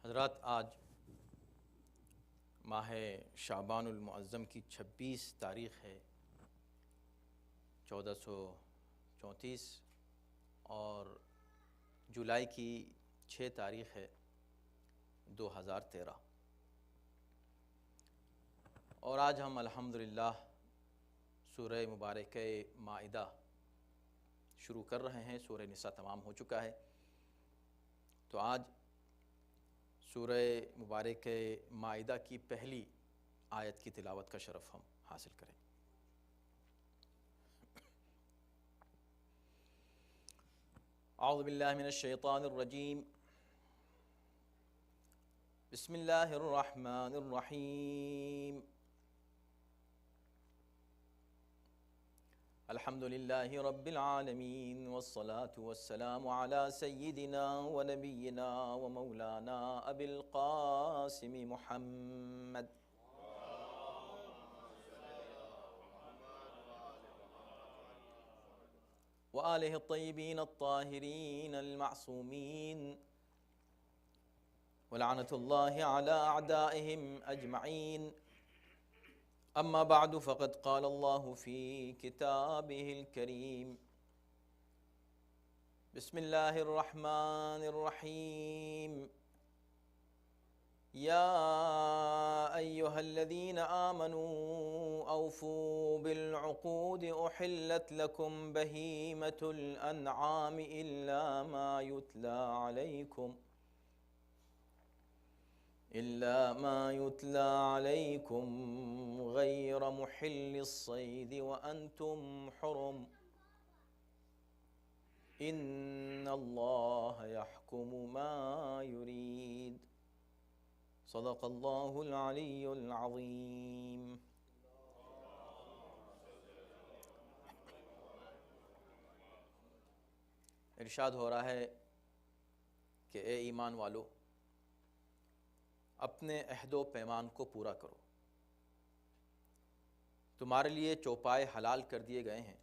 حضرات، آج ماہ شعبان المعظم کی 26 تاریخ ہے 1434 اور جولائی کی 6 تاریخ ہے 2013، اور آج ہم الحمدللہ سورہ مبارکہ مائدہ شروع کر رہے ہیں۔ سورہ نساء تمام ہو چکا ہے، تو آج سورہ مبارکہ مائدہ کی پہلی آیت کی تلاوت کا شرف ہم حاصل کریں۔ اعوذ باللہ من الشیطان الرجیم، بسم اللہ الرحمن الرحیم، الحمد للہ رب العالمین والصلاة والسلام علی سیدنا ونبینا ومولانا ابی القاسم محمد وآلہ الطیبین الطاہرین المعصومین ولعنۃ اللہ علی اعدائہم اجمعین۔ اما بعد فقد قال اللہ فی کتابہ الکریم، بسم اللہ الرحمن الرحیم، یا ایہا الذین آمنوا اوفوا بالعقود احلت لکم بہیمۃ الانعام الا ما يتلى عليكم غير محل الصيد وأنتم حرم، إن الله يحكم ما يريد، صدق الله العلي العظيم۔ ارشاد ہو رہا ہے کہ اے ایمان والو، اپنے عہد و پیمان کو پورا کرو، تمہارے لیے چوپائے حلال کر دیے گئے ہیں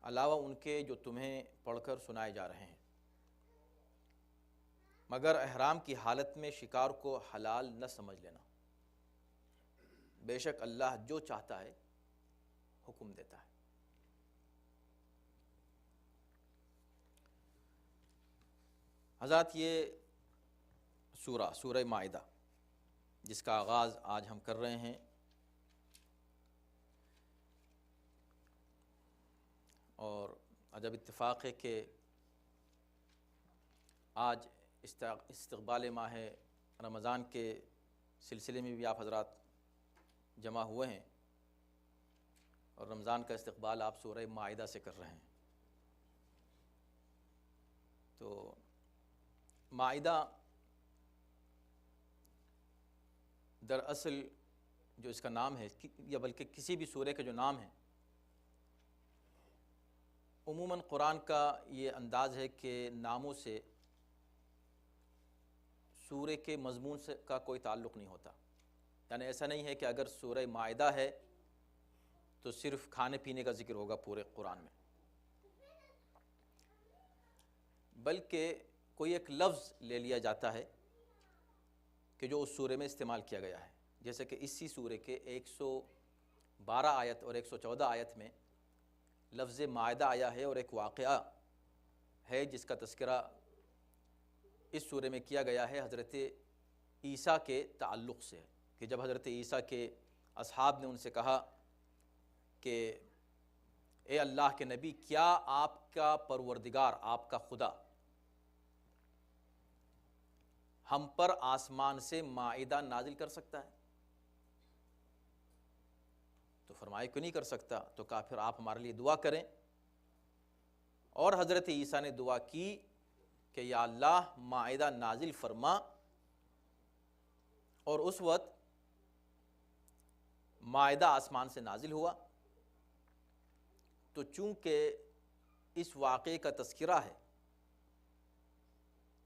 علاوہ ان کے جو تمہیں پڑھ کر سنائے جا رہے ہیں، مگر احرام کی حالت میں شکار کو حلال نہ سمجھ لینا، بے شک اللہ جو چاہتا ہے حکم دیتا ہے۔ حضرات، یہ سورہ مائدہ جس کا آغاز آج ہم کر رہے ہیں، اور عجب اتفاق ہے کہ آج استقبال ماہ رمضان کے سلسلے میں بھی آپ حضرات جمع ہوئے ہیں، اور رمضان کا استقبال آپ سورہ مائدہ سے کر رہے ہیں۔ تو مائدہ دراصل جو اس کا نام ہے، یا بلکہ کسی بھی سورے کا جو نام ہے، عموماً قرآن کا یہ انداز ہے کہ ناموں سے سورے کے مضمون سے کا کوئی تعلق نہیں ہوتا، یعنی ایسا نہیں ہے کہ اگر سورہ مائدہ ہے تو صرف کھانے پینے کا ذکر ہوگا پورے قرآن میں، بلکہ کوئی ایک لفظ لے لیا جاتا ہے کہ جو اس سورے میں استعمال کیا گیا ہے، جیسے کہ اسی سورے کے 112 آیت اور 114 آیت میں لفظ مائدہ آیا ہے، اور ایک واقعہ ہے جس کا تذکرہ اس سورے میں کیا گیا ہے حضرت عیسیٰ کے تعلق سے، کہ جب حضرت عیسیٰ کے اصحاب نے ان سے کہا کہ اے اللہ کے نبی، کیا آپ کا پروردگار، آپ کا خدا ہم پر آسمان سے مائدہ نازل کر سکتا ہے؟ تو فرمایا کیوں نہیں کر سکتا؟ تو کہا پھر آپ ہمارے لیے دعا کریں، اور حضرت عیسیٰ نے دعا کی کہ یا اللہ مائدہ نازل فرما، اور اس وقت مائدہ آسمان سے نازل ہوا۔ تو چونکہ اس واقعے کا تذکرہ ہے،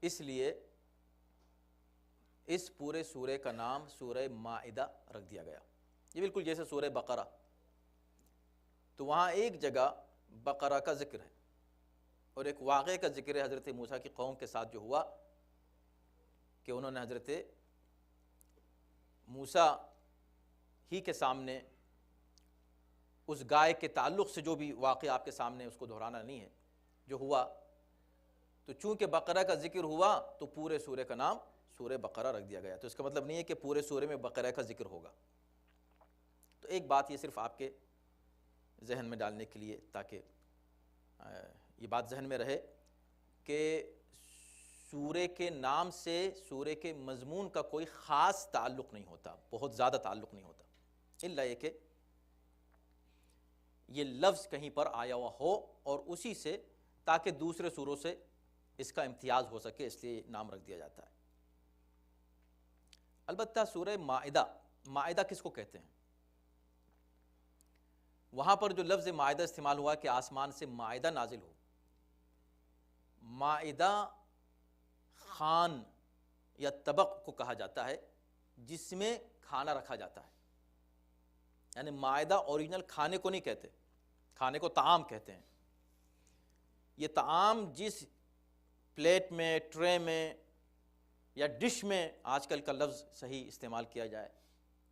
اس لیے اس پورے سورے کا نام سورہ مائدہ رکھ دیا گیا۔ یہ بالکل جیسے سورہ بقرہ، تو وہاں ایک جگہ بقرہ کا ذکر ہے اور ایک واقعے کا ذکر ہے حضرت موسیٰ کی قوم کے ساتھ جو ہوا، کہ انہوں نے حضرت موسیٰ ہی کے سامنے اس گائے کے تعلق سے جو بھی واقعہ آپ کے سامنے، اس کو دہرانا نہیں ہے، جو ہوا، تو چونکہ بقرہ کا ذکر ہوا تو پورے سورے کا نام سورہ بقرہ رکھ دیا گیا. تو اس کا مطلب نہیں ہے کہ پورے سورے میں بقرہ کا ذکر ہوگا. تو ایک بات یہ صرف آپ کے ذہن میں ڈالنے کے لیے، تاکہ یہ بات ذہن میں رہے کہ سورے کے نام سے سورے کے مضمون کا کوئی خاص تعلق نہیں ہوتا، بہت زیادہ تعلق نہیں ہوتا، الا یہ کہ یہ لفظ کہیں پر آیا ہوا ہو اور اسی سے، تاکہ دوسرے سوروں سے اس کا امتیاز ہو سکے، اس لیے نام رکھ دیا جاتا ہے. البتہ سورہ مائدہ کس کو کہتے ہیں؟ وہاں پر جو لفظ مائدہ استعمال ہوا کہ آسمان سے مائدہ نازل ہو، مائدہ خوان یا طبق کو کہا جاتا ہے جس میں کھانا رکھا جاتا ہے. یعنی مائدہ اوریجنل کھانے کو نہیں کہتے، کھانے کو طعام کہتے ہیں. یہ طعام جس پلیٹ میں، ٹرے میں یا ڈش میں، آج کل کا لفظ صحیح استعمال کیا جائے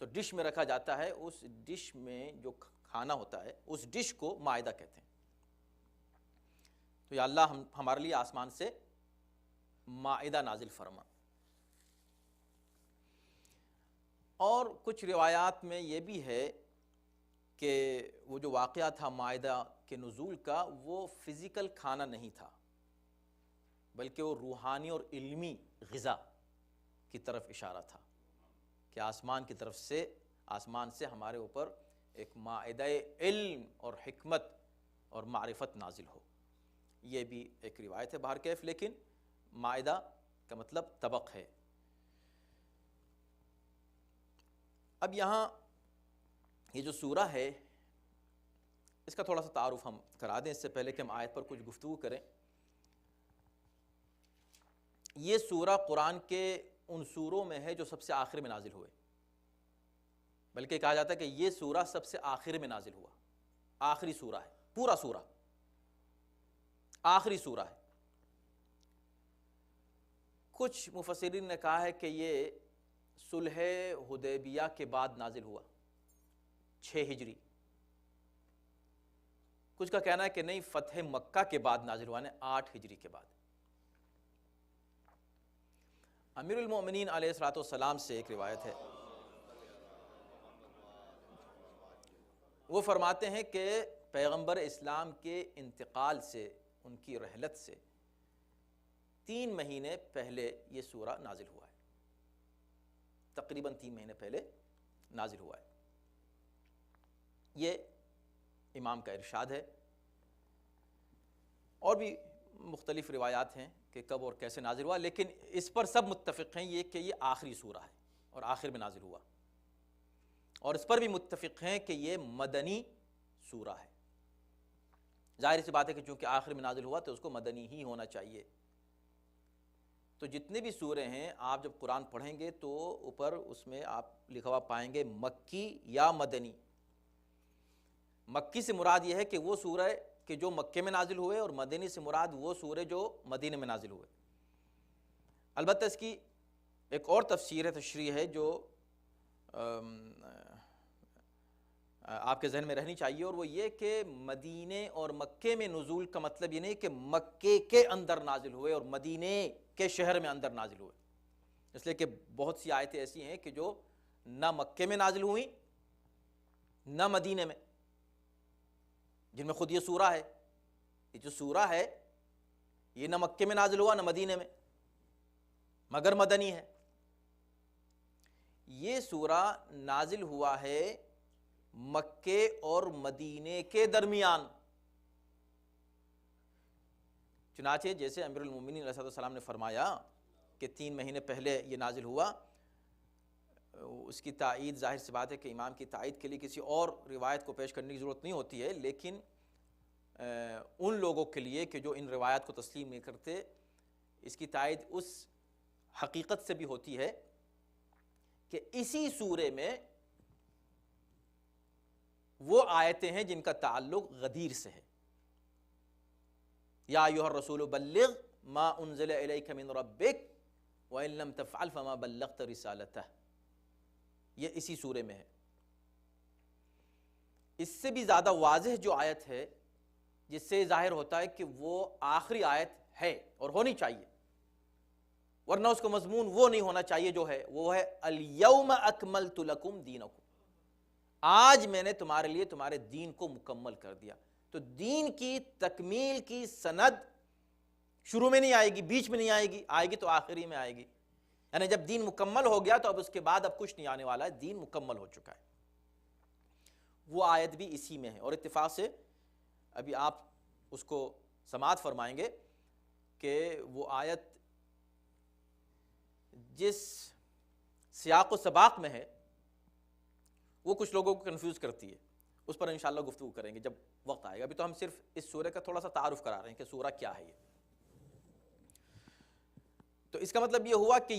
تو ڈش میں رکھا جاتا ہے، اس ڈش میں جو کھانا ہوتا ہے اس ڈش کو مائدہ کہتے ہیں. تو یا اللہ ہمارے لیے آسمان سے مائدہ نازل فرما. اور کچھ روایات میں یہ بھی ہے کہ وہ جو واقعہ تھا مائدہ کے نزول کا، وہ فزیکل کھانا نہیں تھا، بلکہ وہ روحانی اور علمی غذا کی طرف اشارہ تھا کہ آسمان کی طرف سے، آسمان سے ہمارے اوپر ایک مائدہ علم اور حکمت اور معرفت نازل ہو. یہ بھی ایک روایت ہے بہر کیف، لیکن مائدہ کا مطلب طبق ہے. اب یہاں یہ جو سورہ ہے اس کا تھوڑا سا تعارف ہم کرا دیں اس سے پہلے کہ ہم آیت پر کچھ گفتگو کریں. یہ سورہ قرآن کے ان سوروں میں ہے جو سب سے آخر میں نازل ہوئے، بلکہ کہا جاتا ہے کہ یہ سورہ سب سے آخر میں نازل ہوا، آخری سورہ ہے، پورا سورہ آخری سورہ ہے. کچھ مفسرین نے کہا ہے کہ یہ صلح حدیبیہ کے بعد نازل ہوا، 6 ہجری. کچھ کا کہنا ہے کہ نہیں، فتح مکہ کے بعد نازل ہوا، 8 ہجری کے بعد. امیر المومنین علیہ الصلوۃ والسلام سے ایک روایت ہے، وہ فرماتے ہیں کہ پیغمبر اسلام کے انتقال سے، ان کی رحلت سے 3 مہینے پہلے یہ سورہ نازل ہوا ہے، تقریباً 3 مہینے پہلے نازل ہوا ہے. یہ امام کا ارشاد ہے. اور بھی مختلف روایات ہیں کہ کب اور کیسے نازل ہوا، لیکن اس پر سب متفق ہیں یہ کہ یہ آخری سورہ ہے اور آخر میں نازل ہوا. اور اس پر بھی متفق ہیں کہ یہ مدنی سورہ ہے. ظاہر سی بات ہے کہ چونکہ آخر میں نازل ہوا تو اس کو مدنی ہی ہونا چاہیے. تو جتنے بھی سورے ہیں آپ جب قرآن پڑھیں گے تو اوپر اس میں آپ لکھا ہوا پائیں گے مکی یا مدنی. مکی سے مراد یہ ہے کہ وہ سورہ کہ جو مکے میں نازل ہوئے، اور مدنی سے مراد وہ سورے جو مدینے میں نازل ہوئے. البتہ اس کی ایک اور تفسیر ہے، تشریح ہے جو آپ کے ذہن میں رہنی چاہیے، اور وہ یہ کہ مدینے اور مکے میں نزول کا مطلب یہ نہیں کہ مکے کے اندر نازل ہوئے اور مدینے کے شہر میں اندر نازل ہوئے. اس لیے کہ بہت سی آیتیں ایسی ہیں کہ جو نہ مکے میں نازل ہوئیں نہ مدینے میں، جن میں خود یہ سورہ ہے. یہ جو سورہ ہے یہ نہ مکے میں نازل ہوا نہ مدینے میں، مگر مدنی ہے. یہ سورہ نازل ہوا ہے مکے اور مدینے کے درمیان. چنانچہ جیسے امیر المومنین علیہ السلام نے فرمایا کہ 3 مہینے پہلے یہ نازل ہوا، اس کی تائید ظاہر سی بات ہے کہ امام کی تائید کے لیے کسی اور روایت کو پیش کرنے کی ضرورت نہیں ہوتی ہے، لیکن ان لوگوں کے لیے کہ جو ان روایات کو تسلیم نہیں کرتے، اس کی تائید اس حقیقت سے بھی ہوتی ہے کہ اسی سورے میں وہ آیتیں ہیں جن کا تعلق غدیر سے ہے. یا ایھا الرسول بلغ ما انزل الیک من ربک وَإِن لَّمْ تَفْعَلْ فَمَا بَلَّغْتَ رِسَالَتَهُ، یہ اسی سورے میں ہے۔ اس سے بھی زیادہ واضح جو آیت ہے جس سے ظاہر ہوتا ہے کہ وہ آخری آیت ہے اور ہونی چاہیے، ورنہ اس کا مضمون وہ نہیں ہونا چاہیے جو ہے، وہ ہے الْيَوْمَ أَكْمَلْتُ لَكُمْ دِينَكُمْ، آج میں نے تمہارے لیے تمہارے دین کو مکمل کر دیا۔ تو دین کی تکمیل کی سند شروع میں نہیں آئے گی، بیچ میں نہیں آئے گی، آئے گی تو آخری میں آئے گی، یعنی جب دین مکمل ہو گیا تو اب اس کے بعد اب کچھ نہیں آنے والا ہے، دین مکمل ہو چکا ہے۔ وہ آیت بھی اسی میں ہے، اور اتفاق سے ابھی آپ اس کو سماعت فرمائیں گے کہ وہ آیت جس سیاق و سباق میں ہے وہ کچھ لوگوں کو کنفیوز کرتی ہے، اس پر انشاءاللہ گفتگو کریں گے جب وقت آئے گا۔ ابھی تو ہم صرف اس سورہ کا تھوڑا سا تعارف کرا رہے ہیں کہ سورہ کیا ہے۔ تو اس کا مطلب یہ ہوا کہ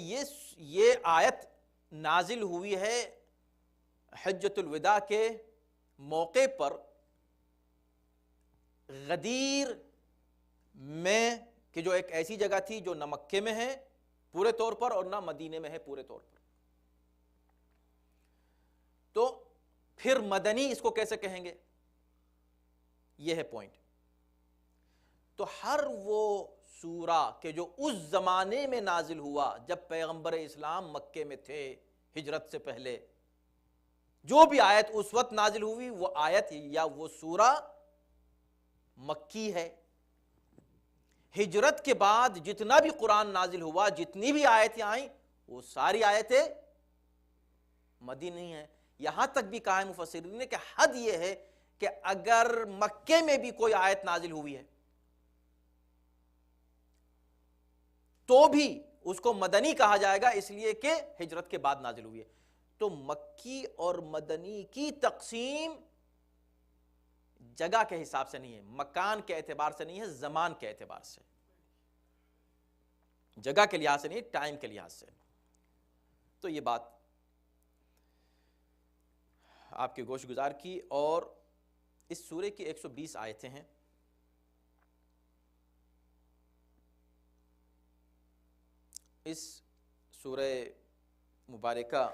یہ آیت نازل ہوئی ہے حجۃ الوداع کے موقع پر غدیر میں، کہ جو ایک ایسی جگہ تھی جو نہ مکے میں ہے پورے طور پر اور نہ مدینے میں ہے پورے طور پر۔ تو پھر مدنی اس کو کیسے کہیں گے، یہ ہے پوائنٹ۔ تو ہر وہ سورہ کہ جو اس زمانے میں نازل ہوا جب پیغمبر اسلام مکے میں تھے ہجرت سے پہلے، جو بھی آیت اس وقت نازل ہوئی وہ آیت یا وہ سورہ مکی ہے۔ ہجرت کے بعد جتنا بھی قرآن نازل ہوا، جتنی بھی آیتیں آئیں، وہ ساری آیتیں مدنی ہیں۔ یہاں تک بھی کہا ہے مفسرین نے کہ حد یہ ہے کہ اگر مکے میں بھی کوئی آیت نازل ہوئی ہے تو بھی اس کو مدنی کہا جائے گا، اس لیے کہ ہجرت کے بعد نازل ہوئی ہے۔ تو مکی اور مدنی کی تقسیم جگہ کے حساب سے نہیں ہے، مکان کے اعتبار سے نہیں ہے، زمان کے اعتبار سے، جگہ کے لحاظ سے نہیں، ٹائم کے لحاظ سے۔ تو یہ بات آپ کے گوش گزار کی، اور اس سورے کی 120 آیتیں ہیں۔ اس سورہ مبارکہ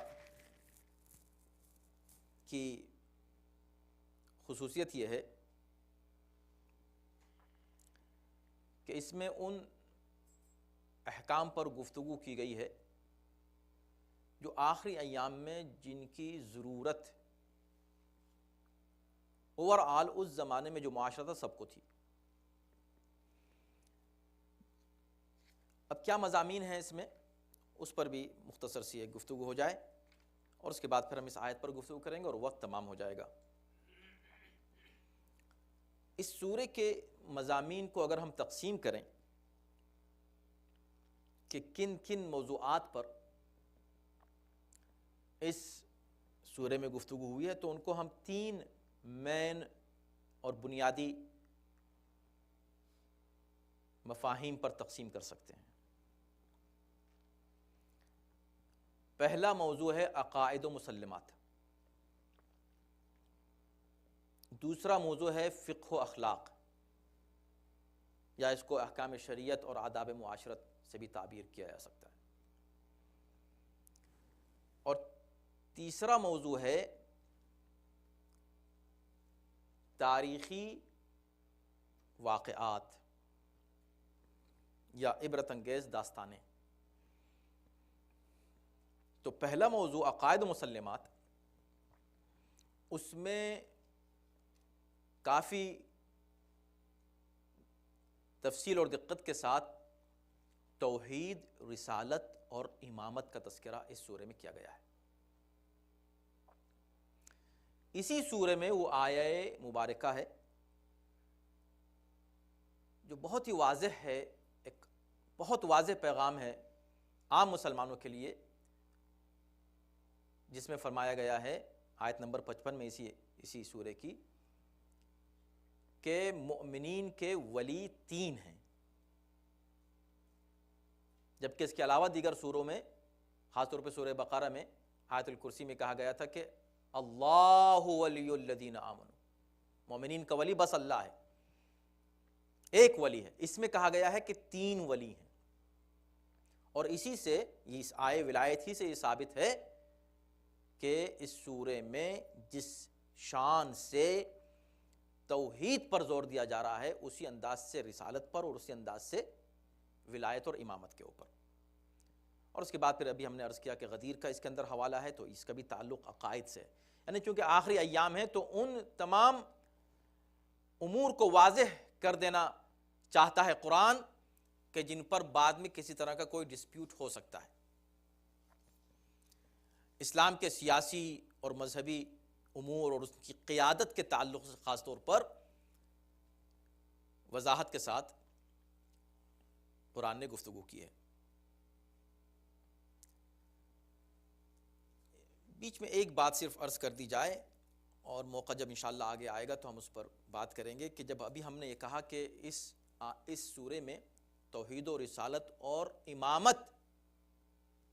کی خصوصیت یہ ہے کہ اس میں ان احکام پر گفتگو کی گئی ہے جو آخری ایام میں جن کی ضرورت اوور آل اس زمانے میں جو معاشرہ تھا سب کو تھی۔ اب کیا مضامین ہیں اس میں، اس پر بھی مختصر سی ایک گفتگو ہو جائے، اور اس کے بعد پھر ہم اس آیت پر گفتگو کریں گے اور وقت تمام ہو جائے گا۔ اس سورے کے مضامین کو اگر ہم تقسیم کریں کہ کن کن موضوعات پر اس سورے میں گفتگو ہوئی ہے، تو ان کو ہم 3 مین اور بنیادی مفاہیم پر تقسیم کر سکتے ہیں۔ پہلا موضوع ہے عقائد و مسلمات، دوسرا موضوع ہے فقہ و اخلاق، یا اس کو احکام شریعت اور آداب معاشرت سے بھی تعبیر کیا جا سکتا ہے، اور تیسرا موضوع ہے تاریخی واقعات یا عبرت انگیز داستانیں۔ تو پہلا موضوع عقائد و مسلمات، اس میں کافی تفصیل اور دقت کے ساتھ توحید، رسالت اور امامت کا تذکرہ اس سورے میں کیا گیا ہے۔ اسی سورے میں وہ آیہ مبارکہ ہے جو بہت ہی واضح ہے، ایک بہت واضح پیغام ہے عام مسلمانوں کے لیے، جس میں فرمایا گیا ہے آیت نمبر 55 میں اسی سورے کی کہ مؤمنین کے ولی 3 ہیں، جبکہ اس کے علاوہ دیگر سوروں میں، خاص طور پہ سورہ بقرہ میں آیت الکرسی میں کہا گیا تھا کہ اللہ ولی الذین آمنوا، مومنین کا ولی بس اللہ ہے، ایک ولی ہے۔ اس میں کہا گیا ہے کہ 3 ولی ہیں، اور اسی سے اس آئے ولایت ہی سے یہ ثابت ہے کہ اس سورے میں جس شان سے توحید پر زور دیا جا رہا ہے اسی انداز سے رسالت پر اور اسی انداز سے ولایت اور امامت کے اوپر. اور اس کے بعد پھر ابھی ہم نے عرض کیا کہ غدیر کا اس کے اندر حوالہ ہے تو اس کا بھی تعلق عقائد سے ہے. یعنی چونکہ آخری ایام ہے تو ان تمام امور کو واضح کر دینا چاہتا ہے قرآن کہ جن پر بعد میں کسی طرح کا کوئی ڈسپیوٹ ہو سکتا ہے. اسلام کے سیاسی اور مذہبی امور اور اس کی قیادت کے تعلق سے خاص طور پر وضاحت کے ساتھ قرآن نے گفتگو کی ہے. بیچ میں ایک بات صرف عرض کر دی جائے اور موقع جب انشاءاللہ آگے آئے گا تو ہم اس پر بات کریں گے کہ جب ابھی ہم نے یہ کہا کہ اس سورے میں توحید و رسالت اور امامت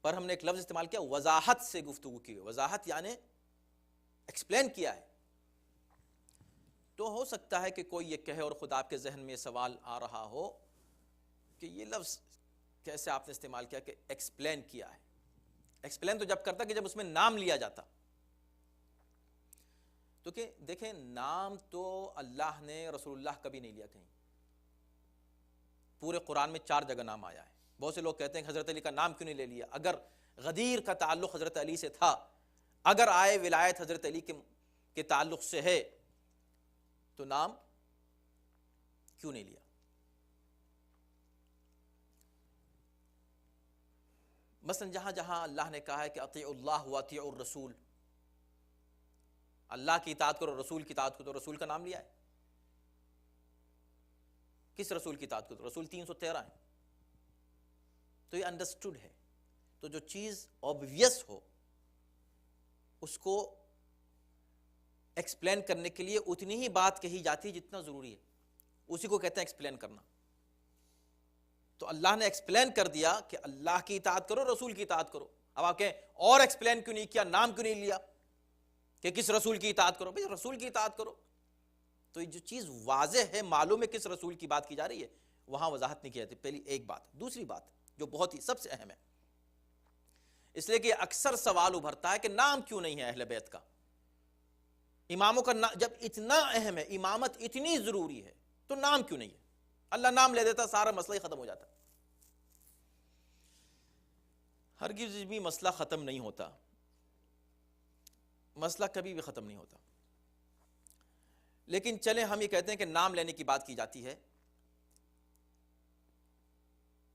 پر ہم نے ایک لفظ استعمال کیا وضاحت سے گفتگو کی. وضاحت یعنی ایکسپلین کیا ہے. تو ہو سکتا ہے کہ کوئی یہ کہے اور خدا آپ کے ذہن میں یہ سوال آ رہا ہو کہ یہ لفظ کیسے آپ نے استعمال کیا کہ ایکسپلین کیا ہے. ایکسپلین تو جب کرتا کہ جب اس میں نام لیا جاتا. تو کہ دیکھیں نام تو اللہ نے رسول اللہ کبھی نہیں لیا کہیں. پورے قرآن میں 4 جگہ نام آیا ہے. بہت سے لوگ کہتے ہیں کہ حضرت علی کا نام کیوں نہیں لے لیا؟ اگر غدیر کا تعلق حضرت علی سے تھا، اگر آئے ولایت حضرت علی کے تعلق سے ہے تو نام کیوں نہیں لیا؟ مثلا جہاں جہاں اللہ نے کہا ہے کہ اطیعوا اللہ واطیعوا الرسول، اللہ کی اطاعت کرو رسول کی اطاعت کرو، تو رسول کا نام لیا ہے. کس رسول کی اطاعت کرو؟ رسول 313 ہیں. تو یہ انڈرسٹوڈ ہے. تو جو چیز obvious ہو اس کو ایکسپلین کرنے کے لیے اتنی ہی بات کہی جاتی ہے جتنا ضروری ہے. اسی کو کہتے ہیں ایکسپلین کرنا. تو اللہ نے ایکسپلین کر دیا کہ اللہ کی اطاعت کرو رسول کی اطاعت کرو. اب آپ کہیں اور ایکسپلین کیوں نہیں کیا، نام کیوں نہیں لیا کہ کس رسول کی اطاعت کرو؟ بھئی رسول کی اطاعت کرو. تو یہ جو چیز واضح ہے، معلوم ہے کس رسول کی بات کی جا رہی ہے، وہاں وضاحت نہیں کی جاتی. پہلی ایک بات. دوسری بات جو بہت ہی سب سے اہم ہے، اس لیے کہ اکثر سوال ابھرتا ہے کہ نام کیوں نہیں ہے اہل بیت کا؟ اماموں کا جب اتنا اہم ہے، امامت اتنی ضروری ہے تو نام کیوں نہیں ہے؟ اللہ نام لے دیتا سارا مسئلہ ہی ختم ہو جاتا. ہرگز بھی مسئلہ ختم نہیں ہوتا. مسئلہ کبھی بھی ختم نہیں ہوتا. لیکن چلیں ہم یہ کہتے ہیں کہ نام لینے کی بات کی جاتی ہے.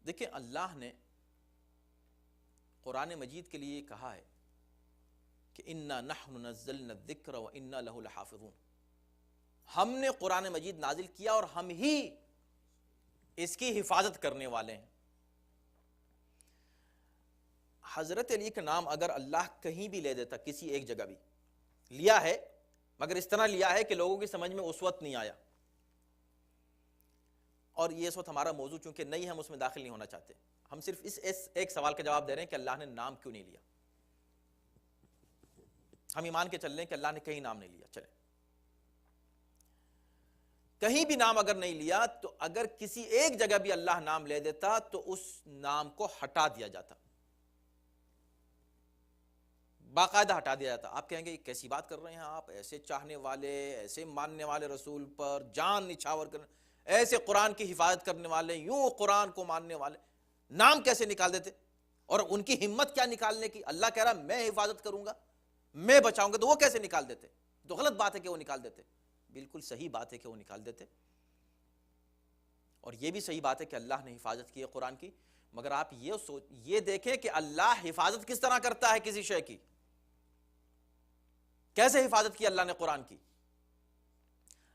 دیکھیں اللہ نے قرآن مجید کے لیے کہا ہے کہ انا نحن نزلنا الذکر وانا لہ لحافظون. ہم نے قرآن مجید نازل کیا اور ہم ہی اس کی حفاظت کرنے والے ہیں. حضرت علی کا نام اگر اللہ کہیں بھی لے دیتا، کسی ایک جگہ بھی لیا ہے، مگر اس طرح لیا ہے کہ لوگوں کی سمجھ میں اس وقت نہیں آیا. اور یہ اس وقت ہمارا موضوع چونکہ نہیں، ہم اس میں داخل نہیں ہونا چاہتے. ہم صرف اس ایک سوال کا جواب دے رہے ہیں کہ اللہ نے نام کیوں نہیں لیا. ہم ایمان کے چل رہے ہیں کہ اللہ نے کہیں نام نہیں لیا. چلیں کہیں بھی نام اگر نہیں لیا تو اگر کسی ایک جگہ بھی اللہ نام لے دیتا تو اس نام کو ہٹا دیا جاتا، باقاعدہ ہٹا دیا جاتا. آپ کہیں گے یہ کیسی بات کر رہے ہیں آپ، ایسے چاہنے والے، ایسے ماننے والے رسول پر جان نچھاور کرنے، ایسے قرآن کی حفاظت کرنے والے، یوں قرآن کو ماننے والے، نام کیسے نکال دیتے؟ اور ان کی ہمت کیا نکالنے کی؟ اللہ کہہ رہا میں حفاظت کروں گا، میں بچاؤں گا، تو وہ کیسے نکال دیتے؟ تو غلط بات ہے کہ وہ نکال دیتے. بالکل صحیح بات ہے کہ وہ نکال دیتے. اور یہ بھی صحیح بات ہے کہ اللہ نے حفاظت کی ہے قرآن کی. مگر آپ یہ دیکھیں کہ اللہ حفاظت کس طرح کرتا ہے کسی شے کی. کیسے حفاظت کی اللہ نے قرآن کی؟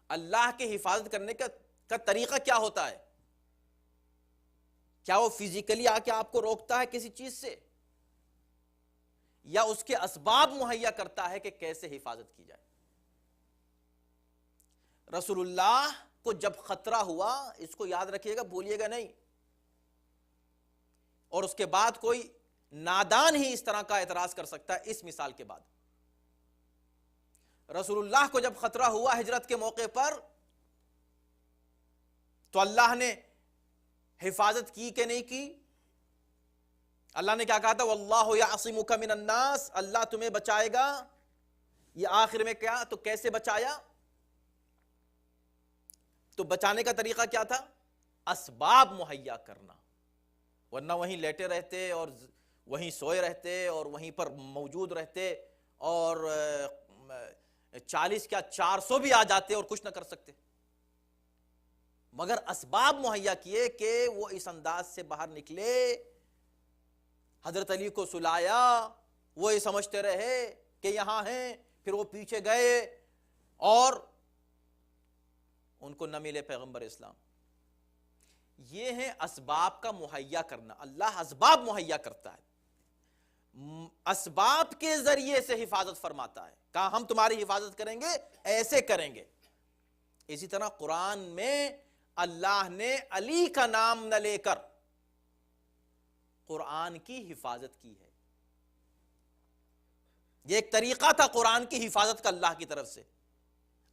اللہ کے حفاظت کرنے کا طریقہ کیا ہوتا ہے؟ کیا وہ فزیکلی آ کے آپ کو روکتا ہے کسی چیز سے، یا اس کے اسباب مہیا کرتا ہے کہ کیسے حفاظت کی جائے؟ رسول اللہ کو جب خطرہ ہوا، اس کو یاد رکھیے گا، بھولیے گا نہیں، اور اس کے بعد کوئی نادان ہی اس طرح کا اعتراض کر سکتا ہے اس مثال کے بعد. رسول اللہ کو جب خطرہ ہوا ہجرت کے موقع پر تو اللہ نے حفاظت کی کہ نہیں کی؟ اللہ نے کیا کہا تھا؟ واللہ یعصمک من الناس، اللہ تمہیں بچائے گا. یہ آخر میں کیا؟ تو کیسے بچایا؟ تو بچانے کا طریقہ کیا تھا؟ اسباب مہیا کرنا، ورنہ وہیں لیٹے رہتے اور وہیں سوئے رہتے اور وہیں پر موجود رہتے اور 40 کیا 400 بھی آ جاتے اور کچھ نہ کر سکتے. مگر اسباب مہیا کیے کہ وہ اس انداز سے باہر نکلے. حضرت علی کو سلایا، وہ یہ سمجھتے رہے کہ یہاں ہیں، پھر وہ پیچھے گئے اور ان کو نہ ملے پیغمبر اسلام. یہ ہے اسباب کا مہیا کرنا. اللہ اسباب مہیا کرتا ہے، اسباب کے ذریعے سے حفاظت فرماتا ہے. کہا ہم تمہاری حفاظت کریں گے، ایسے کریں گے. اسی طرح قرآن میں اللہ نے علی کا نام نہ لے کر قرآن کی حفاظت کی ہے. یہ ایک طریقہ تھا قرآن کی حفاظت کا اللہ کی طرف سے.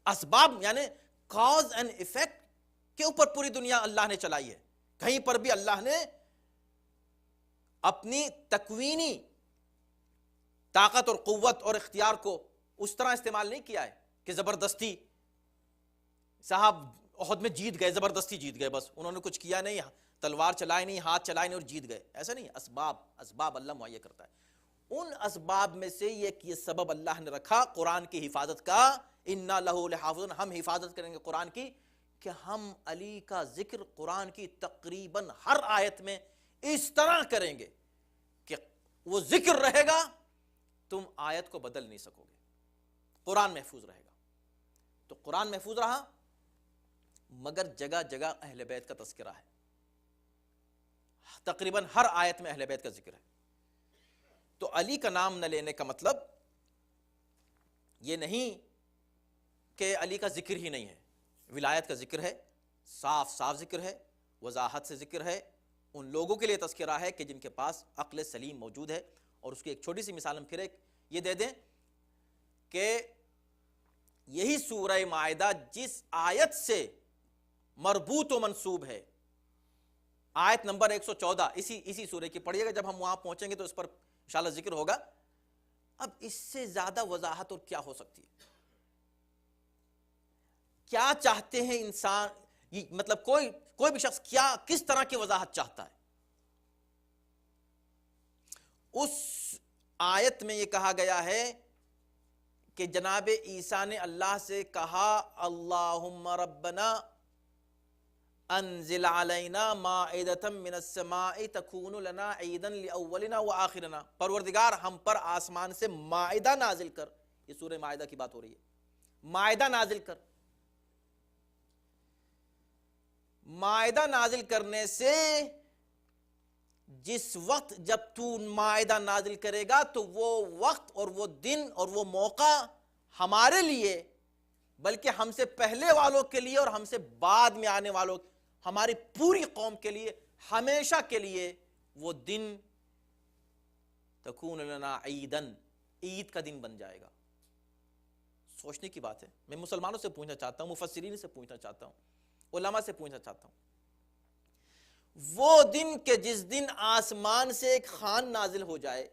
اسباب یعنی کاز اینڈ ایفیکٹ کے اوپر پوری دنیا اللہ نے چلائی ہے. کہیں پر بھی اللہ نے اپنی تکوینی طاقت اور قوت اور اختیار کو اس طرح استعمال نہیں کیا ہے کہ زبردستی صاحب احد میں جیت گئے، زبردستی جیت گئے، بس انہوں نے کچھ کیا نہیں، تلوار چلائی نہیں، ہاتھ چلائے نہیں اور جیت گئے. ایسا نہیں. اسباب اللہ مہیا کرتا ہے. ان اسباب میں سے یہ سبب اللہ نے رکھا قرآن کی حفاظت کا. انا لہ لحافظون، ہم حفاظت کریں گے قرآن کی، کہ ہم علی کا ذکر قرآن کی تقریباً ہر آیت میں اس طرح کریں گے کہ وہ ذکر رہے گا، تم آیت کو بدل نہیں سکو گے. قرآن محفوظ رہے گا. تو قرآن محفوظ رہا، مگر جگہ جگہ اہل بیت کا تذکرہ ہے. تقریباً ہر آیت میں اہل بیت کا ذکر ہے. تو علی کا نام نہ لینے کا مطلب یہ نہیں کہ علی کا ذکر ہی نہیں ہے. ولایت کا ذکر ہے، صاف صاف ذکر ہے، وضاحت سے ذکر ہے. ان لوگوں کے لیے تذکرہ ہے کہ جن کے پاس عقل سلیم موجود ہے. اور اس کی ایک چھوٹی سی مثال ہم پھر ایک یہ دے دیں کہ یہی سورہ مائدہ جس آیت سے مربوط و منسوب ہے، آیت نمبر 114 اسی سورہ کی پڑھیے گا. جب ہم وہاں پہنچیں گے تو اس پر انشاءاللہ ذکر ہوگا. اب اس سے زیادہ وضاحت اور کیا ہو سکتی ہے؟ کیا چاہتے ہیں انسان، مطلب کوئی بھی شخص کس طرح کی وضاحت چاہتا ہے؟ اس آیت میں یہ کہا گیا ہے کہ جناب عیسیٰ نے اللہ سے کہا اللہم ربنا انزل علینا مائدۃ من السماء تکون لنا عیدا لاولنا وآخرنا، پروردگار ہم پر آسمان سے مائدہ نازل کر. یہ سورہ مائدہ کی بات ہو رہی ہے. مائدہ نازل کر. مائدہ نازل کرنے سے جس وقت جب تو مائدہ نازل کرے گا تو وہ وقت اور وہ دن اور وہ موقع ہمارے لیے، بلکہ ہم سے پہلے والوں کے لیے اور ہم سے بعد میں آنے والوں، ہماری پوری قوم کے لیے ہمیشہ کے لیے وہ دن تکون لنا عیدن، عید کا دن بن جائے گا. سوچنے کی بات ہے. میں مسلمانوں سے پوچھنا چاہتا ہوں، مفسرین سے پوچھنا چاہتا ہوں، علماء سے پوچھنا چاہتا ہوں، وہ دن کہ جس دن آسمان سے ایک خوان نازل ہو جائے،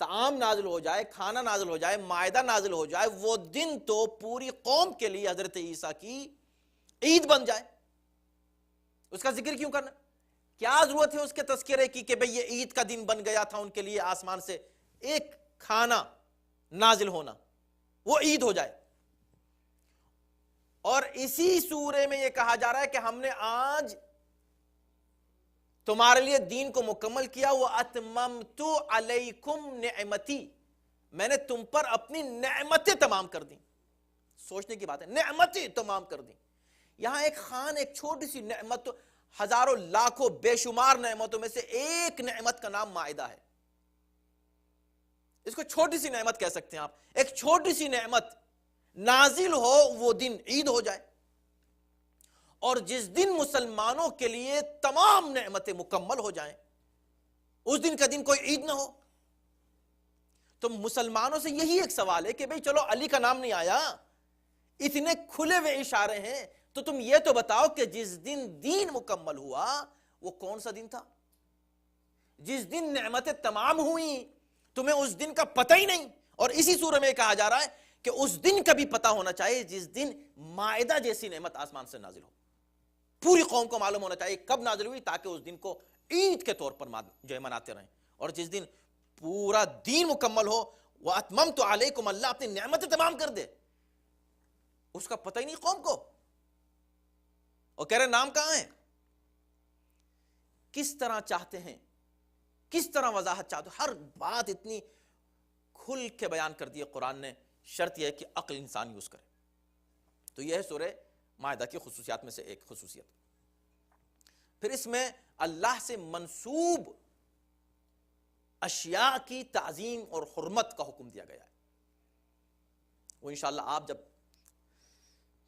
طعام نازل ہو جائے، کھانا نازل ہو جائے، مائدہ نازل ہو جائے، وہ دن تو پوری قوم کے لیے حضرت عیسیٰ کی عید بن جائے. اس کا ذکر کیوں کرنا؟ کیا ضرورت ہے اس کے تذکرے کی کہ بھئی یہ عید کا دن بن گیا تھا ان کے لیے، آسمان سے ایک کھانا نازل ہونا، وہ عید ہو جائے. اور اسی سورے میں یہ کہا جا رہا ہے کہ ہم نے آج تمہارے لیے دین کو مکمل کیا. وَأَتْمَمْتُ عَلَيْكُمْ نِعْمَتِي، میں نے تم پر اپنی نعمتیں تمام کر دیں. سوچنے کی بات ہے، نعمتیں تمام کر دیں. یہاں ایک خان، ایک چھوٹی سی نعمت، ہزاروں لاکھوں بے شمار نعمتوں میں سے ایک نعمت کا نام مائدہ ہے. اس کو چھوٹی سی نعمت کہہ سکتے ہیں آپ. ایک چھوٹی سی نعمت نازل ہو، وہ دن عید ہو جائے. اور جس دن مسلمانوں کے لیے تمام نعمتیں مکمل ہو جائیں، اس دن کا دن کوئی عید نہ ہو. تو مسلمانوں سے یہی ایک سوال ہے کہ بھئی چلو علی کا نام نہیں آیا، اتنے کھلے ہوئے اشارے ہیں، تو تم یہ تو بتاؤ کہ جس دن دین مکمل ہوا وہ کون سا دن تھا؟ جس دن نعمتیں تمام ہوئیں تمہیں اس دن کا پتہ ہی نہیں. اور اسی سورہ میں کہا جا رہا ہے کہ اس دن کا بھی پتہ ہونا چاہیے جس دن مائدہ جیسی نعمت آسمان سے نازل ہو. پوری قوم کو معلوم ہونا چاہیے کب نازل ہوئی تاکہ اس دن کو عید کے طور پر جو ہے مناتے رہیں. اور جس دن پورا دین مکمل ہو وَأَتْمَمْتُ عَلَيْكُمْ اللہ اپنی نعمتیں تمام کر دے, اس کا پتہ ہی نہیں قوم کو. اور کہہ رہے نام کہاں ہے, کس طرح چاہتے ہیں, کس طرح وضاحت چاہتے ہیں, ہر بات اتنی کھل کے بیان کر دی ہے قرآن نے. شرط یہ ہے کہ عقل انسان یوز کرے. تو یہ ہے سورہ مائدہ کی خصوصیات میں سے ایک خصوصیت. پھر اس میں اللہ سے منسوب اشیاء کی تعظیم اور حرمت کا حکم دیا گیا ہے. وہ انشاءاللہ آپ جب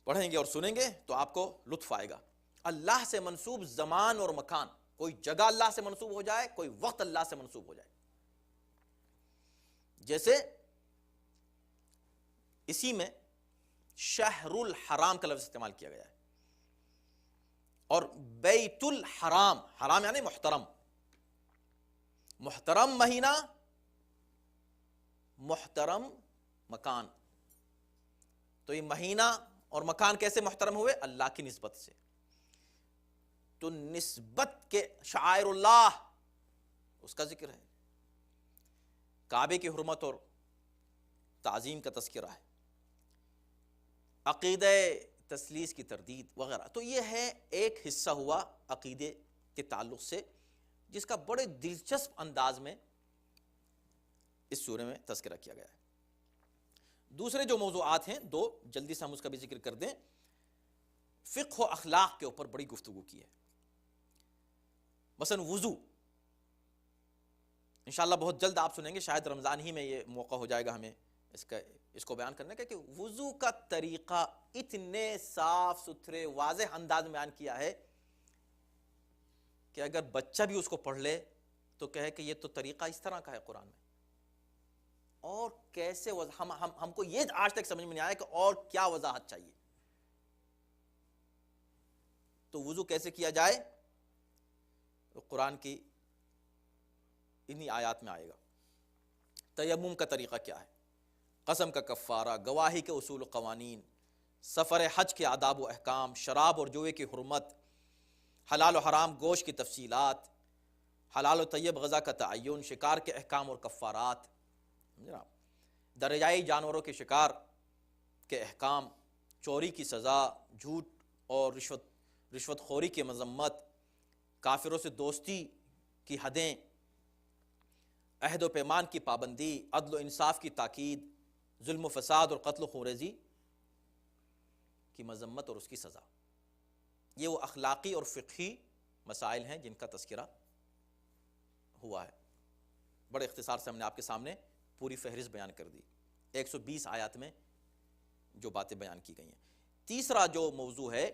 پڑھیں گے اور سنیں گے تو آپ کو لطف آئے گا. اللہ سے منسوب زمان اور مکان, کوئی جگہ اللہ سے منسوب ہو جائے, کوئی وقت اللہ سے منسوب ہو جائے. جیسے اسی میں شہر الحرام کا لفظ استعمال کیا گیا ہے, اور بیت الحرام, حرام یعنی محترم, محترم مہینہ, محترم مکان. تو یہ مہینہ اور مکان کیسے محترم ہوئے؟ اللہ کی نسبت سے. تو نسبت کے شعائر اللہ اس کا ذکر ہے, کعبے کی حرمت اور تعظیم کا تذکرہ ہے, عقیدہ تثلیث کی تردید وغیرہ. تو یہ ہے ایک حصہ ہوا عقیدے کے تعلق سے جس کا بڑے دلچسپ انداز میں اس سورہ میں تذکرہ کیا گیا ہے. دوسرے جو موضوعات ہیں دو جلدی سے ہم اس کا بھی ذکر کر دیں. فقہ و اخلاق کے اوپر بڑی گفتگو کی ہے. مثلا وضو, انشاءاللہ بہت جلد آپ سنیں گے, شاید رمضان ہی میں یہ موقع ہو جائے گا ہمیں اس کو بیان کرنے کا, کہ وضو کا طریقہ اتنے صاف ستھرے واضح انداز میں بیان کیا ہے کہ اگر بچہ بھی اس کو پڑھ لے تو کہے کہ یہ تو طریقہ اس طرح کا ہے قرآن میں. اور کیسے ہم کو یہ آج تک سمجھ میں نہیں آیا کہ اور کیا وضاحت چاہیے. تو وضو کیسے کیا جائے قرآن کی انہی آیات میں آئے گا. تیمم کا طریقہ کیا ہے, قسم کا کفارہ, گواہی کے اصول و قوانین, سفر حج کے آداب و احکام, شراب اور جوئے کی حرمت, حلال و حرام گوشت کی تفصیلات, حلال و طیب غذا کا تعین, شکار کے احکام اور کفارات, درجائی جانوروں کے شکار کے احکام, چوری کی سزا, جھوٹ اور رشوت خوری کی مذمت, کافروں سے دوستی کی حدیں, عہد و پیمان کی پابندی, عدل و انصاف کی تاکید, ظلم و فساد اور قتل و خونریزی کی مذمت اور اس کی سزا. یہ وہ اخلاقی اور فقہی مسائل ہیں جن کا تذکرہ ہوا ہے. بڑے اختصار سے ہم نے آپ کے سامنے پوری فہرست بیان کر دی 120 آیات میں جو باتیں بیان کی گئی ہیں. تیسرا جو موضوع ہے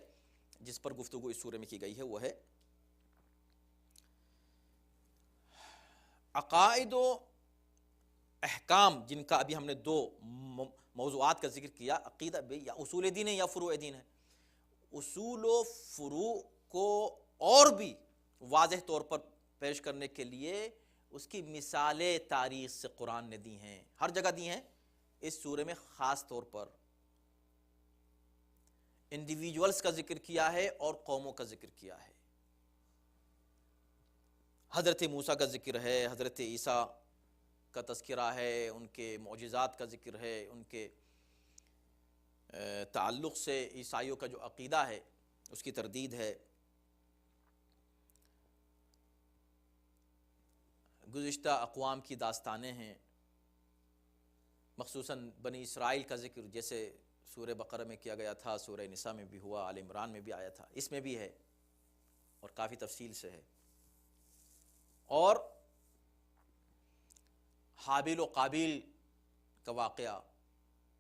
جس پر گفتگو اس سورے میں کی گئی ہے وہ ہے عقائد و احکام, جن کا ابھی ہم نے دو موضوعات کا ذکر کیا, عقیدہ یا اصول دین ہے یا فروع دین ہے. اصول و فروع کو اور بھی واضح طور پر پیش کرنے کے لیے اس کی مثالیں تاریخ سے قرآن نے دی ہیں, ہر جگہ دی ہیں. اس سورے میں خاص طور پر انڈیویجولز کا ذکر کیا ہے اور قوموں کا ذکر کیا ہے. حضرت موسیٰ کا ذکر ہے, حضرت عیسیٰ کا تذکرہ ہے, ان کے معجزات کا ذکر ہے, ان کے تعلق سے عیسائیوں کا جو عقیدہ ہے اس کی تردید ہے. گزشتہ اقوام کی داستانیں ہیں, مخصوصاً بنی اسرائیل کا ذکر جیسے سورہ بقرہ میں کیا گیا تھا, سورہ نساء میں بھی ہوا, آل عمران میں بھی آیا تھا, اس میں بھی ہے اور کافی تفصیل سے ہے. اور حابیل و قابیل کا واقعہ,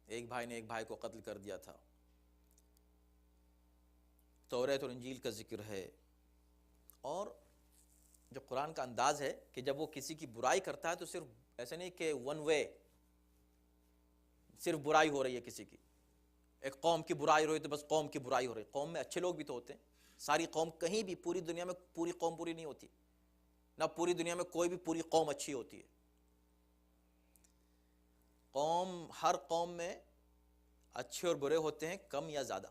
ایک بھائی نے ایک بھائی کو قتل کر دیا تھا. توریت اور انجیل کا ذکر ہے. اور جو قرآن کا انداز ہے کہ جب وہ کسی کی برائی کرتا ہے تو صرف ایسا نہیں کہ ون وے صرف برائی ہو رہی ہے کسی کی, ایک قوم کی برائی ہو رہی تو بس قوم کی برائی ہو رہی. قوم میں اچھے لوگ بھی تو ہوتے ہیں, ساری قوم کہیں بھی پوری دنیا میں پوری قوم پوری نہیں ہوتی. نہ پوری دنیا میں کوئی بھی پوری قوم اچھی ہوتی ہے. ہر قوم میں اچھے اور برے ہوتے ہیں، کم یا زیادہ.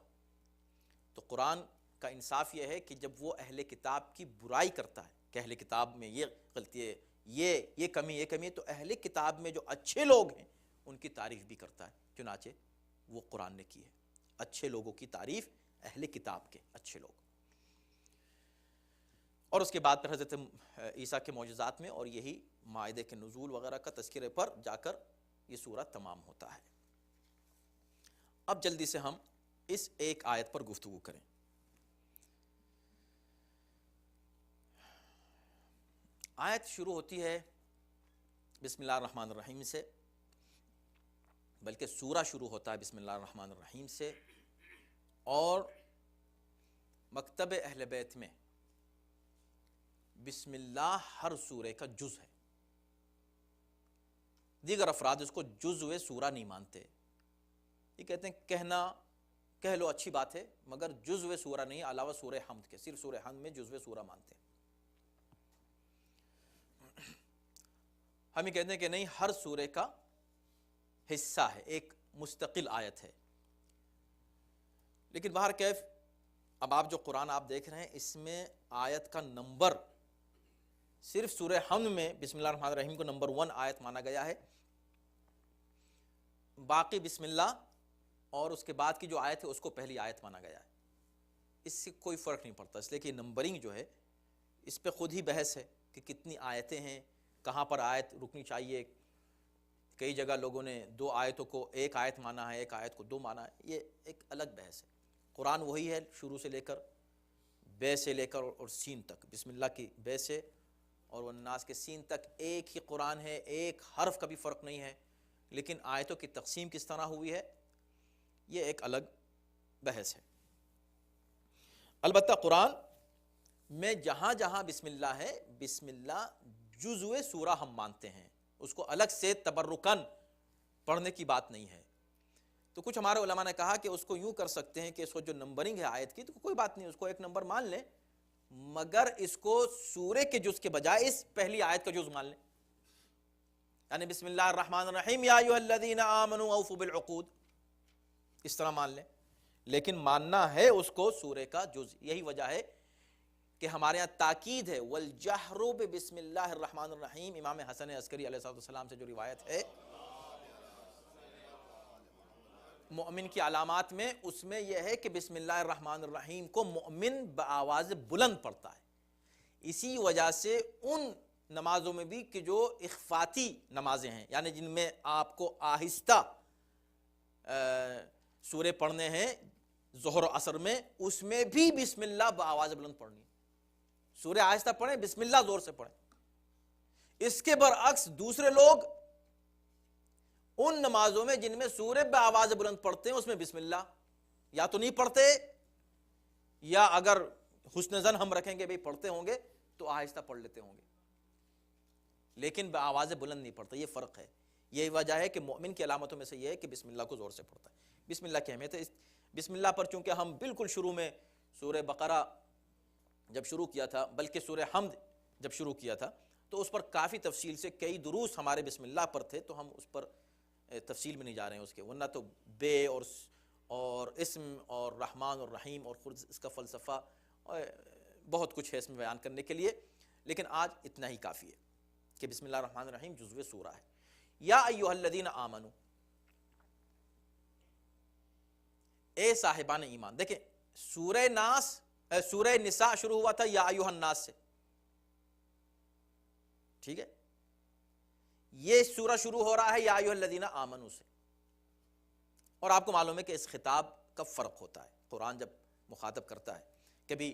تو قرآن کا انصاف یہ ہے کہ جب وہ اہل کتاب کی برائی کرتا ہے کہ اہل کتاب میں یہ غلطی ہے، یہ کمی ہے، تو اہل کتاب میں جو اچھے لوگ ہیں ان کی تعریف بھی کرتا ہے. چنانچہ وہ قرآن نے کی ہے، اچھے لوگوں کی تعریف، اہل کتاب کے اچھے لوگ. اور اس کے بعد پھر حضرت عیسیٰ کے معجزات میں اور یہی مائدے کے نزول وغیرہ کا تذکرے پر جا کر یہ سورہ تمام ہوتا ہے. اب جلدی سے ہم اس ایک آیت پر گفتگو کریں. آیت شروع ہوتی ہے بسم اللہ الرحمن الرحیم سے، بلکہ سورہ شروع ہوتا ہے بسم اللہ الرحمن الرحیم سے. اور مکتب اہل بیت میں بسم اللہ ہر سورے کا جز ہے. دیگر افراد اس کو جزء سورہ نہیں مانتے. یہ کہتے ہیں کہہ لو اچھی بات ہے، مگر جزء سورہ نہیں، علاوہ سورہ حمد کے. صرف سورہ حمد میں جزء سورہ مانتے ہیں. ہم یہ کہتے ہیں کہ نہیں، ہر سورے کا حصہ ہے، ایک مستقل آیت ہے. لیکن بہر کیف اب آپ جو قرآن آپ دیکھ رہے ہیں اس میں آیت کا نمبر صرف سورہ حمد میں بسم اللہ الرحمن الرحیم کو نمبر 1 آیت مانا گیا ہے. باقی بسم اللہ اور اس کے بعد کی جو آیت ہے اس کو پہلی آیت مانا گیا ہے. اس سے کوئی فرق نہیں پڑتا، اس لیے کہ نمبرنگ جو ہے اس پہ خود ہی بحث ہے کہ کتنی آیتیں ہیں، کہاں پر آیت رکنی چاہیے. کئی جگہ لوگوں نے 2 آیتوں کو ایک آیت مانا ہے، ایک آیت کو 2 مانا ہے. یہ ایک الگ بحث ہے. قرآن وہی ہے شروع سے لے کر بے سے لے کر اور سین تک، بسم اللہ کی بے سے اور والناس کے سین تک ایک ہی قرآن ہے، ایک حرف کا بھی فرق نہیں ہے. لیکن آیتوں کی تقسیم کس طرح ہوئی ہے یہ ایک الگ بحث ہے. البتہ قرآن میں جہاں جہاں بسم اللہ ہے، بسم اللہ جزء سورہ ہم مانتے ہیں، اس کو الگ سے تبرکن پڑھنے کی بات نہیں ہے. تو کچھ ہمارے علماء نے کہا کہ اس کو یوں کر سکتے ہیں کہ اس کو جو نمبرنگ ہے آیت کی تو کوئی بات نہیں، اس کو ایک نمبر مان لیں، مگر اس کو سورے کے جز کے بجائے اس پہلی آیت کا جز مان لیں. یعنی بسم اللہ الرحمن الرحیم یا ایھا الذین آمنوا اوفوا بالعقود، اس طرح مان لیں. لیکن ماننا ہے اس کو سورے کا جز. یہی وجہ ہے کہ ہمارے یہاں تاکید ہے والجہر بسم اللہ الرحمن الرحیم. امام حسن عسکری علیہ السلام سے جو روایت ہے مؤمن کی علامات میں، اس میں یہ ہے کہ بسم اللہ الرحمن الرحیم کو مؤمن بآواز بلند پڑھتا ہے. اسی وجہ سے ان نمازوں میں بھی کہ جو اخفاتی نمازیں ہیں، یعنی جن میں آپ کو آہستہ سورے پڑھنے ہیں ظہر و عصر میں، اس میں بھی بسم اللہ بآواز بلند پڑھنی ہے. سورہ آہستہ پڑھیں، بسم اللہ زور سے پڑھیں. اس کے برعکس دوسرے لوگ ان نمازوں میں جن میں سورہ بآواز بلند پڑھتے ہیں اس میں بسم اللہ یا تو نہیں پڑھتے، یا اگر حسن ظن ہم رکھیں گے بھئی پڑھتے ہوں گے تو آہستہ پڑھ لیتے ہوں گے، لیکن بآواز بلند نہیں پڑھتا. یہ فرق ہے. یہی وجہ ہے کہ مومن کی علامتوں میں سے یہ ہے کہ بسم اللہ کو زور سے پڑھتا ہے. بسم اللہ کی اہمیت ہے. بسم اللہ پر چونکہ ہم بالکل شروع میں سورہ بقرہ جب شروع کیا تھا، بلکہ سورہ حمد جب شروع کیا تھا، تو اس پر کافی تفصیل سے کئی دروس ہمارے بسم اللہ پر تھے، تو ہم اس پر تفصیل میں نہیں جا رہے ہیں اس کے. ورنہ تو بے اور اسم اور رحمان اور رحیم اور خود اس کا فلسفہ بہت کچھ ہے اس میں بیان کرنے کے لیے، لیکن آج اتنا ہی کافی ہے کہ بسم اللہ الرحمن الرحیم جزو سورہ ہے. یا ایھا الذین آمنوا، اے صاحبان ایمان. دیکھیں سورہ نساء شروع ہوا تھا یا ایھا الناس سے، ٹھیک ہے. یہ سورہ شروع ہو رہا ہے یا ایھا الذین آمنوا سے. اور آپ کو معلوم ہے کہ اس خطاب کا فرق ہوتا ہے. قرآن جب مخاطب کرتا ہے کبھی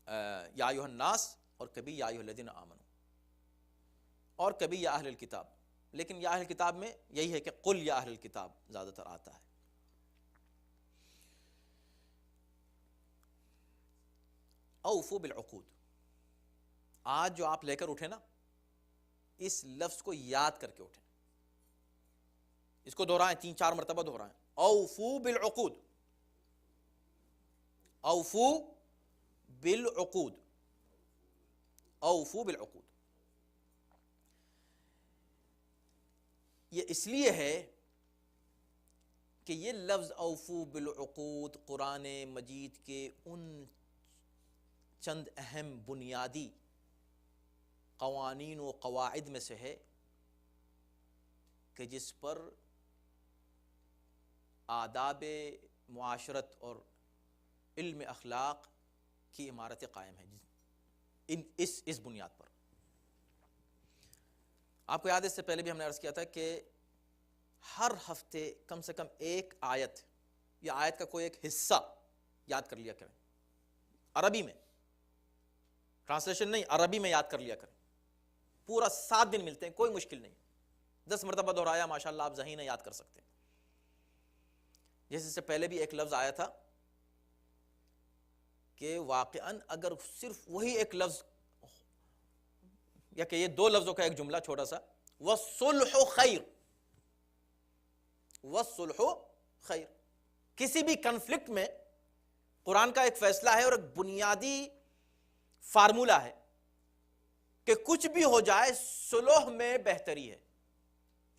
یا ایھا الناس اور کبھی یا ایھا الذین آمنوا اور کبھی یا اہل الکتاب. لیکن یا اہل الکتاب میں یہی ہے کہ قل یا اہل الکتاب زیادہ تر آتا ہے. اوفوا بالعقود. آج جو آپ لے کر اٹھے نا، اس لفظ کو یاد کر کے اٹھیں. اس کو دہرائیں، 3-4 مرتبہ دہرائیں. اوفوا بالعقود، اوفوا بالعقود. اوفو بالعقود. یہ اس لیے ہے کہ یہ لفظ اوفو بالعقود قرآن مجید کے ان چند اہم بنیادی قوانین و قواعد میں سے ہے کہ جس پر آداب معاشرت اور علم اخلاق کی عمارتیں قائم ہیں اس بنیاد پر. آپ کو یاد ہے اس سے پہلے بھی ہم نے عرض کیا تھا کہ ہر ہفتے کم سے کم ایک آیت یا آیت کا کوئی ایک حصہ یاد کر لیا کریں, عربی میں, ٹرانسلیشن نہیں, عربی میں یاد کر لیا کریں. پورا 7 دن ملتے ہیں, کوئی مشکل نہیں, 10 مرتبہ دہرایا ماشاءاللہ آپ ذہین یاد کر سکتے ہیں. جیسے اس سے پہلے بھی ایک لفظ آیا تھا کہ واقعاً اگر صرف وہی ایک لفظ یا کہ یہ 2 لفظوں کا ایک جملہ چھوٹا سا, وَالصُّلْحُ خَيْرٌ, وَالصُّلْحُ خَيْرٌ, کسی بھی کنفلکٹ میں قرآن کا ایک فیصلہ ہے اور ایک بنیادی فارمولہ ہے کہ کچھ بھی ہو جائے صلح میں بہتری ہے.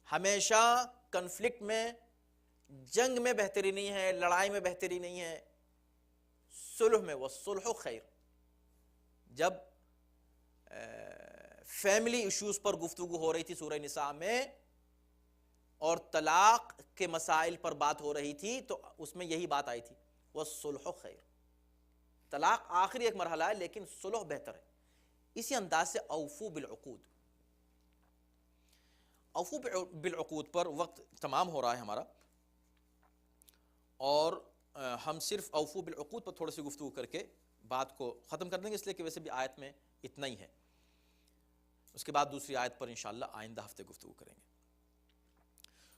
ہمیشہ کنفلکٹ میں, جنگ میں بہتری نہیں ہے, لڑائی میں بہتری نہیں ہے, صلح میں. وَالصُّلْحُ خَيْرٌ. جب فیملی ایشوز پر گفتگو ہو رہی تھی سورہ نساء میں اور طلاق کے مسائل پر بات ہو رہی تھی تو اس میں یہی بات آئی تھی, وَالصُّلْحُ خَيْرٌ. طلاق آخری ایک مرحلہ ہے لیکن صلح بہتر ہے. اسی انداز سے اوفو بالعقود. اوفو بالعقود پر وقت تمام ہو رہا ہے ہمارا, اور ہم صرف اوفو بالعقود پر تھوڑی سی گفتگو کر کے بات کو ختم کر دیں گے, اس لیے کہ ویسے بھی آیت میں اتنا ہی ہے. اس کے بعد دوسری آیت پر انشاءاللہ آئندہ ہفتے گفتگو کریں گے.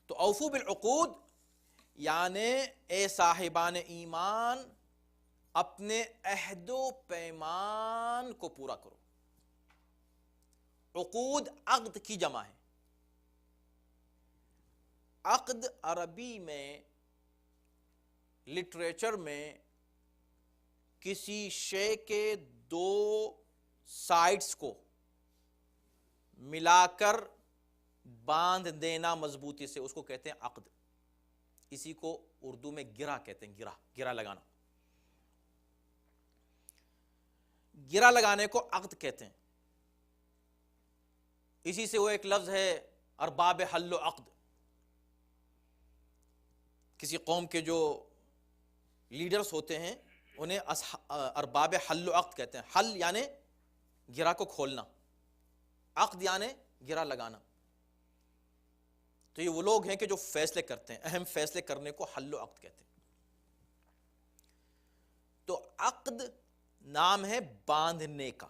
تو اوفو بالعقود یعنی اے صاحبان ایمان اپنے عہد و پیمان کو پورا کرو. عقود عقد کی جمع ہے. عقد عربی میں, لٹریچر میں کسی شے کے 2 سائڈز کو ملا کر باندھ دینا مضبوطی سے, اس کو کہتے ہیں عقد. اسی کو اردو میں گرہ کہتے ہیں, گرہ لگانا. گرہ لگانے کو عقد کہتے ہیں. اسی سے وہ ایک لفظ ہے ارباب حل و عقد. کسی قوم کے جو لیڈرز ہوتے ہیں انہیں ارباب حل و عقد کہتے ہیں. حل یعنی گرہ کو کھولنا, عقد یعنی گرہ لگانا. تو یہ وہ لوگ ہیں کہ جو فیصلے کرتے ہیں, اہم فیصلے کرنے کو حل و عقد کہتے ہیں. تو عقد نام ہے باندھنے کا,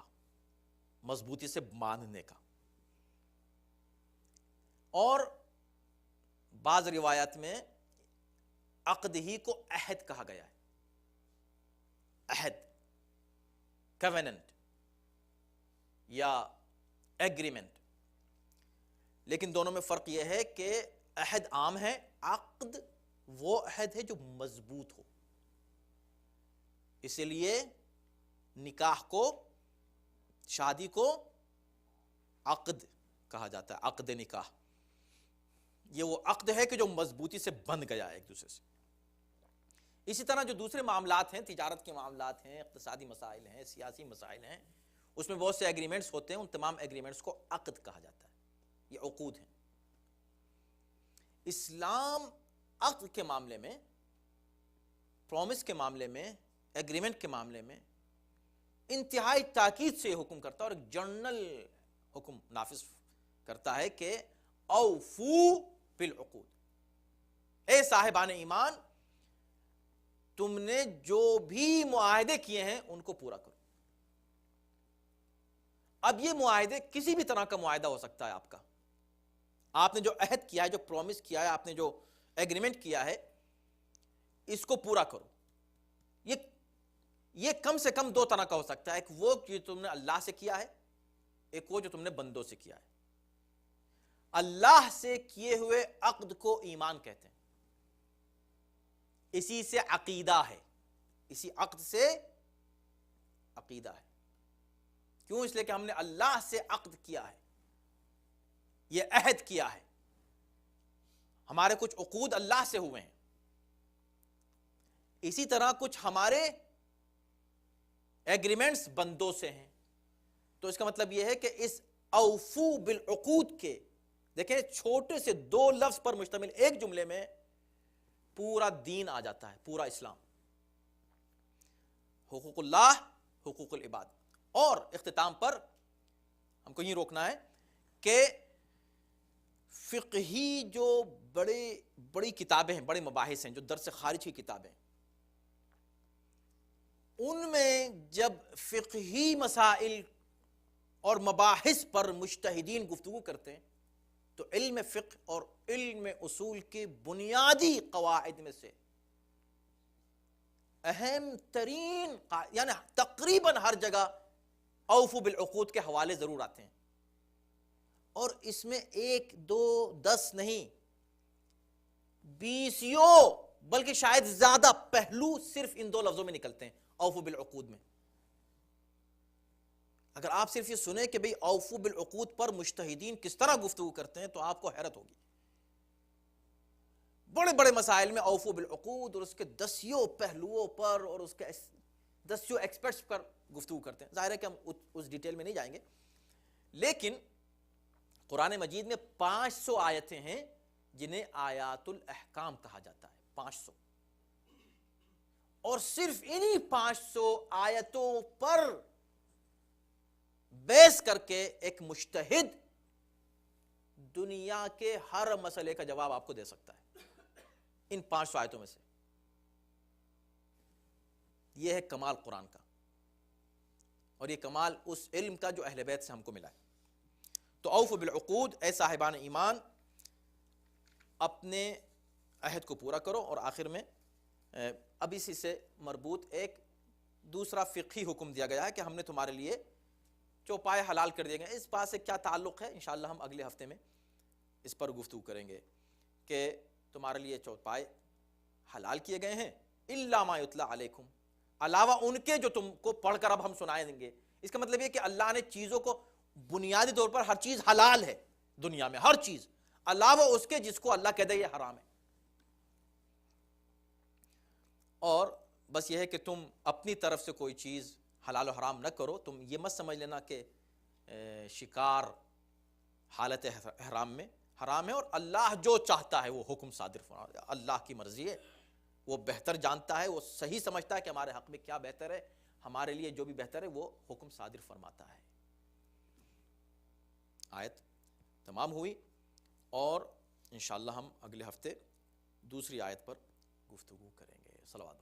مضبوطی سے باندھنے کا. اور بعض روایات میں عقد ہی کو عہد کہا گیا ہے. عہد, کویننٹ یا ایگریمنٹ. لیکن دونوں میں فرق یہ ہے کہ عہد عام ہے, عقد وہ عہد ہے جو مضبوط ہو. اسی لیے نکاح کو, شادی کو عقد کہا جاتا ہے, عقد نکاح. یہ وہ عقد ہے کہ جو مضبوطی سے بندھ گیا ہے ایک دوسرے سے. اسی طرح جو دوسرے معاملات ہیں, تجارت کے معاملات ہیں, اقتصادی مسائل ہیں, سیاسی مسائل ہیں, اس میں بہت سے ایگریمنٹس ہوتے ہیں. ان تمام ایگریمنٹس کو عقد کہا جاتا ہے. یہ عقود ہیں. اسلام عقد کے معاملے میں, پرومس کے معاملے میں, ایگریمنٹ کے معاملے میں انتہائی تاکید سے حکم کرتا ہے اور ایک جنرل حکم نافذ کرتا ہے کہ اوفو بالعقود. اے صاحبان ایمان تم نے جو بھی معاہدے کیے ہیں ان کو پورا کرو. اب یہ معاہدے کسی بھی طرح کا معاہدہ ہو سکتا ہے. آپ نے جو عہد کیا ہے, جو پرومس کیا ہے, آپ نے جو ایگریمنٹ کیا ہے, اس کو پورا کرو. یہ کم سے کم 2 طرح کا ہو سکتا ہے. ایک وہ جو تم نے اللہ سے کیا ہے, ایک وہ جو تم نے بندوں سے کیا ہے. اللہ سے کیے ہوئے عقد کو ایمان کہتے ہیں. اسی سے عقیدہ ہے, اسی عقد سے عقیدہ ہے. کیوں؟ اس لیے کہ ہم نے اللہ سے عقد کیا ہے، یہ عہد کیا ہے، ہمارے کچھ عقود اللہ سے ہوئے ہیں، اسی طرح کچھ ہمارے ایگریمنٹس بندوں سے ہیں۔ تو اس کا مطلب یہ ہے کہ اس اوفو بالعقود کے، دیکھیں چھوٹے سے 2 لفظ پر مشتمل ایک جملے میں پورا دین آ جاتا ہے، پورا اسلام، حقوق اللہ، حقوق العباد۔ اور اختتام پر ہم کو یہ روکنا ہے کہ فقہی جو بڑی کتابیں ہیں، بڑے مباحث ہیں، جو درس خارج کی کتابیں، ان میں جب فقہی مسائل اور مباحث پر مجتہدین گفتگو کرتے ہیں تو علم فقہ اور علم اصول کے بنیادی قواعد میں سے اہم ترین یعنی تقریباً ہر جگہ اوفو بالعقود کے حوالے ضرور آتے ہیں، اور اس میں 1 2 10 نہیں، 20 بلکہ شاید زیادہ پہلو صرف ان 2 لفظوں میں نکلتے ہیں، اوفو بالعقود میں۔ اگر آپ صرف یہ سنیں کہ بھئی اوفو بالعقود پر مجتہدین کس طرح گفتگو کرتے ہیں تو آپ کو حیرت ہوگی۔ بڑے بڑے مسائل میں اوفو بالعقود اور اس کے 10 پہلوؤں پر اور اس کے 10 ایکسپرٹس پر گفتگو کرتے ہیں۔ ظاہر ہے کہ ہم اس ڈیٹیل میں نہیں جائیں گے، لیکن قرآن مجید میں 500 آیتیں ہیں جنہیں آیات الاحکام کہا جاتا ہے، 500، اور صرف انہی 500 آیتوں پر بیس کر کے ایک مجتہد دنیا کے ہر مسئلے کا جواب آپ کو دے سکتا ہے، ان 500 آیتوں میں سے۔ یہ ہے کمال قرآن کا، اور یہ کمال اس علم کا جو اہل بیت سے ہم کو ملا ہے۔ تو اوفوا بالعقود، اے صاحبان ایمان، اپنے عہد کو پورا کرو۔ اور آخر میں اب اسی سے مربوط ایک دوسرا فقہی حکم دیا گیا ہے کہ ہم نے تمہارے لیے چوپائے حلال کر دیے گئے۔ اس بات سے کیا تعلق ہے انشاءاللہ ہم اگلے ہفتے میں اس پر گفتگو کریں گے کہ تمہارے لیے چوپائے حلال کیے گئے ہیں، الا ما یتلی علیکم، علاوہ ان کے جو تم کو پڑھ کر اب ہم سنائیں دیں گے۔ اس کا مطلب یہ کہ اللہ نے چیزوں کو بنیادی طور پر ہر چیز حلال ہے دنیا میں، ہر چیز، علاوہ اس کے جس کو اللہ کہہ دے یہ حرام ہے۔ اور بس یہ ہے کہ تم اپنی طرف سے کوئی چیز حلال و حرام نہ کرو۔ تم یہ مت سمجھ لینا کہ شکار حالت احرام میں حرام ہے، اور اللہ جو چاہتا ہے وہ حکم صادر فرماتا ہے، اللہ کی مرضی ہے، وہ بہتر جانتا ہے، وہ صحیح سمجھتا ہے کہ ہمارے حق میں کیا بہتر ہے، ہمارے لیے جو بھی بہتر ہے وہ حکم صادر فرماتا ہے۔ آیت تمام ہوئی، اور انشاءاللہ ہم اگلے ہفتے دوسری آیت پر گفتگو کریں گے۔ صلوات